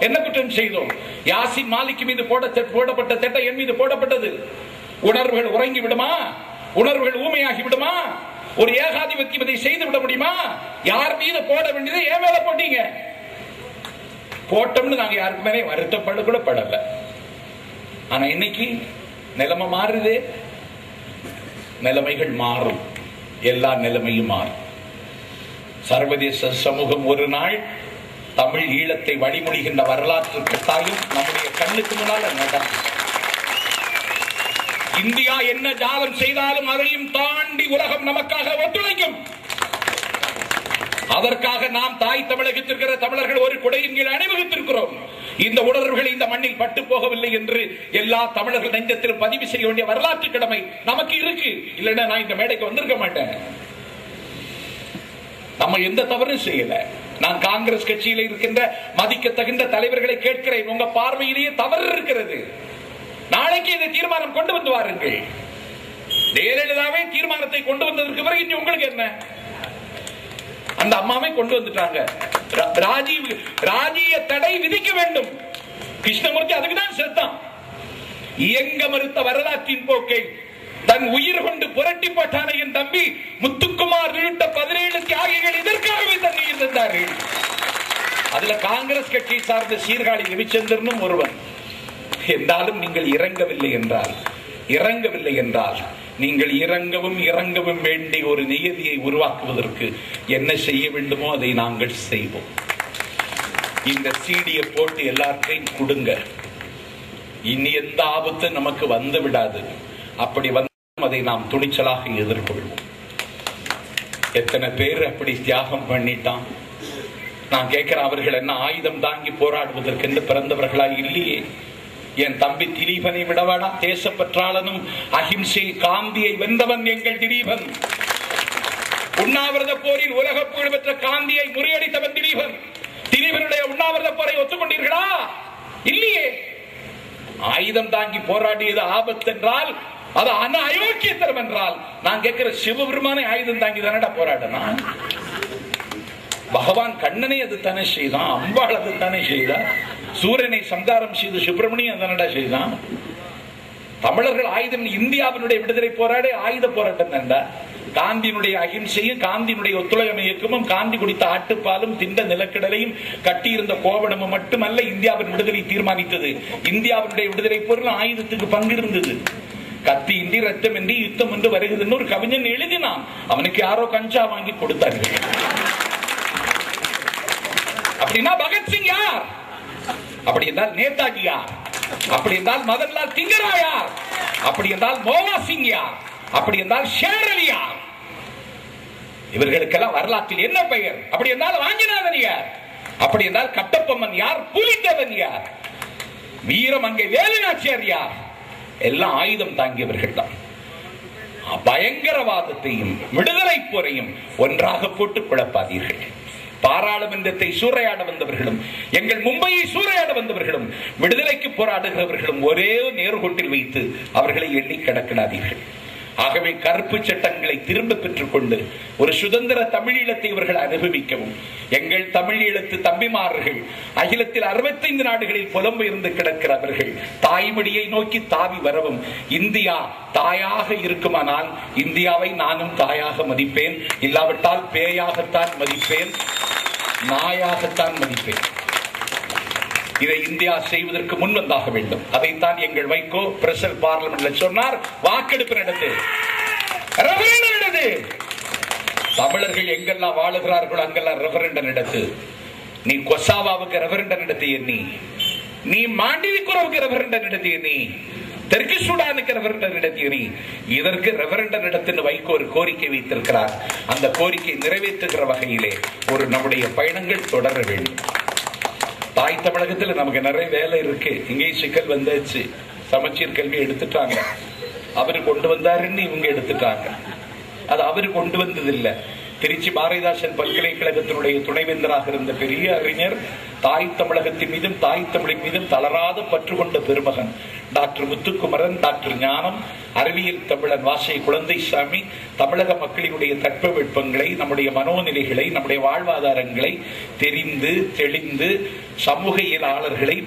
என்ன குற்றம் செய்தோம்? யாசின் மாலிக் மீது போடப்பட்ட திட்டம் என் மீது போடப்பட்டது. உணர்வுகள் உறங்கி விடுமா? உணர்வுகள் ஊமையாகி விடுமா? ஒரு ஏகாதிபத்தியம் இதை செய்து விட முடியுமா? யார் மீது போட வேண்டியதை ஏன் மேல போட்டீங்க? போட்டோம்னு நாங்க யாருக்கு மேலே வருத்தப்பட கூட படல. ஆனா இன்னைக்கு நிலைமை மாறுது. நிலைமைகள் மாறும். எல்லா நிலைமையும் மாறும். சர்வதேச சமூகம் ஒரு நாள் தமிழ் ஈழத்தை வழிமொழிகின்ற வரலாற்று கட்டாயம் நம்முடைய கண்ணுக்கு முன்னால் நடக்கும். இந்தியா என்ன ஜாலம் செய்தாலும் அதையும் தாண்டி உலகம் நமக்காக ஒத்துழைக்கும். அதற்காக நாம் தாய் தமிழகத்திற்கிற தமிழர்கள் ஒரு குடையின் கீழ் அணிவகுத்திருக்கிறோம். இந்த உணர்வுகள் இந்த மண்ணில் பட்டு போகவில்லை என்று எல்லா தமிழர்கள் நெஞ்சத்தில் பதிவு செய்ய வேண்டிய வரலாற்று கடமை நமக்கு இருக்கு. இல்லைன்னா நான் இந்த மேடைக்கு வந்திருக்க மாட்டேன். நம்ம எந்த தவறும் செய்யல. நான் காங்கிரஸ் கட்சியில் இருக்கின்ற மதிக்க தகுந்த தலைவர்களை கேட்கிறேன், உங்க பார்வையிலேயே தவறு இருக்கிறது. நாளைக்கு இந்த தீர்மானம் கொண்டு வந்து வாருங்கள். ஜெயலலிதாவே தீர்மானத்தை கொண்டு வந்ததற்கு பிறகு இன்று உங்களுக்கு என்ன? அந்த அம்மாவை கொண்டு வந்துட்டாங்க. ராஜீய தடை விதிக்க வேண்டும். கிருஷ்ணமூர்த்தி அதுக்குதான் செத்தான். இயங்க மறுத்த வரலாற்றின் போக்கை தன் உயிர் கொண்டு புரட்டி போட்டான என் தம்பி முத்துக்குமார் உள்ளிட்ட 17 தியாகிகள் இதற்காகவே தண்ணீர் தந்தார்கள். அதுல காங்கிரஸ் கட்சியை சார்ந்த சீர்காழி ரவிச்சந்திரனும் ஒருவன். என்றாலும் நீங்கள் இறங்கவில்லை என்றால் நீங்கள் இறங்கவும் வேண்டிய ஒரு நியதியை உருவாக்குவதற்கு என்ன செய்ய வேண்டுமோ அதை நாங்கள் செய்வோம். இந்த சீடியை போட்டு எல்லாத்தையும் கொடுங்க. இனி எந்த ஆபத்து நமக்கு வந்து விடாது. அப்படி வந்து அதை நாம் துணிச்சலாக எதிர்கொள்வோம். எத்தனை பேர் அப்படி தியாகம் பண்ணிட்டான். நான் கேட்கிறேன், அவர்கள் என்ன ஆயுதம் தாங்கி போராடுவதற்கு பிறந்தவர்களா இல்லையே? என் தம்பி திலீபனை விடவாடா? தேசப்பற்றாளனும் அஹிம்சை காந்தியை வென்றவன் எங்கள் திலீபன். உண்ணாவிரத போரில் உலக புகழ் பெற்ற காந்தியை முறியடித்தவன் திலீபன். திலீபனுடைய உண்ணாவிரத போரை ஒத்துக்கொண்டீர்களா? இல்லையே. ஆயுதம் தாங்கி போராடியது ஆபத்து என்றால், அது அயோக்கியத்தனம் என்றால், நான் கேட்கிற சிவபெருமானை ஆயுதம் தாங்கி தானடா போராடணும். பகவான் கண்ணனை அது தானே செய்தான். அம்பாள் அது தானே செய்தான். சூரியனை சங்காரம் செய்து சுப்பிரமணியன் தானடா செய்தான். தமிழர்கள் ஆயுதம் இந்தியாவினுடைய விடுதலை போராடி ஆயுத போராட்டம் தான்டா. காந்தியினுடைய அகிம்சையும் காந்தியினுடைய ஒத்துழையாமை இயக்கமும் காந்தி குடித்த ஆட்டுப்பாலும் திண்ட நிலக்கடலையும் கட்டியிருந்த கோவணமும் மட்டுமல்ல இந்தியாவின் விடுதலை தீர்மானித்தது. இந்தியாவினுடைய விடுதலை போரில் ஆயுதத்துக்கு பங்கு இருந்தது. கத்தி இன்றி ரத்தம் இன்றி யுத்தம் என்று வருகிறதுன்னு ஒரு கவிஞன் எழுதினான். அவனுக்கு யாரோ கஞ்சா வாங்கி கொடுத்தார்கள். அப்படின்னா பகத்சிங் யார்? அப்படி என்றால் நேதாஜி யார்? அப்படி என்றால் மதன்லால் திங்கரா யார்? அப்படி என்றால் மோகா சிங் யார்? அப்படி என்றால் ஷேர் அலி யார்? இவர்களுக்கெல்லாம் வரலாற்றில் என்ன பெயர்? அப்படி என்றால் வாஞ்சிநாதன் யார்? அப்படி என்றால் கட்டபொம்மன் யார்? புலித்தேவன் யார்? வீரமங்கை வேலுநாச்சியார் யார்? எல்லாம் ஆயுதம் தாங்கியவர்கள் தான். பயங்கரவாதத்தையும் விடுதலை போரையும் ஒன்றாக போட்டு குழப்பாதீர்கள். பாராளுமன்றத்தை சூறையாட வந்தவர்களும் எங்கள் மும்பையை சூறையாட வந்தவர்களும் விடுதலைக்கு போராடுகிறவர்களும் ஒரே நேர்கோட்டில் வைத்து அவர்களை எண்ணி கடக்கிடாதீர்கள். ஆகவே கருப்பு சட்டங்களை திரும்ப பெற்றுக் கொண்டு ஒரு சுதந்திர தமிழீழத்தை இவர்கள் அனுபவிக்கவும், எங்கள் தமிழீழத்து தம்பிமார்கள் அகிலத்தில் 65 நாடுகளில் புலம்பெயர்ந்து கிடக்கிறவர்கள் தாய்மொழியை நோக்கி தாவி வரவும், இந்தியா தாயாக இருக்குமானால் இந்தியாவை நானும் தாயாக மதிப்பேன். இல்லாவிட்டால் பேயாகத்தான் மதிப்பேன், நாயாகத்தான் மதிப்பேன். இதை இந்தியா செய்வதற்கு முன் வந்தாக வேண்டும். அதைத்தான் எங்கள் வைகோ பிரசல் பார்லிமெண்ட்ல சொன்னார். வாக்கெடுப்பு நடந்து தமிழர்கள் எங்கெல்லாம் வாழுகிறார்களோ அங்கெல்லாம் ரெஃபரண்டம் நடத்து. நீ கொசாவாவுக்கு ரெஃபரண்டம் நடத்திய, நீ மாண்டிவிக்குறவுக்கு ரெஃபரண்டம் நடத்திய, நீ தெற்கு சூடானுக்கு ரெஃபரண்டம் நடத்திய, நீ இதற்கு ரெஃபரண்டம் நடத்தின வைகோ ஒரு கோரிக்கை வைத்திருக்கிறார். அந்த கோரிக்கை நிறைவேற்றுகிற வகையிலே ஒரு நம்முடைய பயணங்கள் தொடர வேண்டும். தாய் தமிழகத்தில் நமக்கு நிறைய வேலை இருக்கு. இங்கேயும் சிக்கல் வந்தாச்சு. சமச்சீர் கல்வி எடுத்துட்டாங்க. அவரு கொண்டு வந்தாருன்னு இவங்க எடுத்துட்டாங்க. அது அவரு கொண்டு வந்தது இல்ல. திருச்சி பாரதிதாசன் பல்கலைக்கழகத்தினுடைய துணைவேந்தராக இருந்த பெரிய அறிஞர், தாய் தமிழகத்தின் மீதும் தாய் தமிழின் மீதும் தளராத பற்று கொண்ட பெருமகன் டாக்டர் முத்துக்குமரன், டாக்டர் ஞானம், அறிவியல் தமிழன் வாசை குழந்தைசாமி தமிழக மக்களினுடைய தட்பவெப்பங்களை, நம்முடைய மனோநிலைகளை, நம்முடைய வாழ்வாதாரங்களை தெரிந்து தெளிந்து சமூக இயலாளர்களை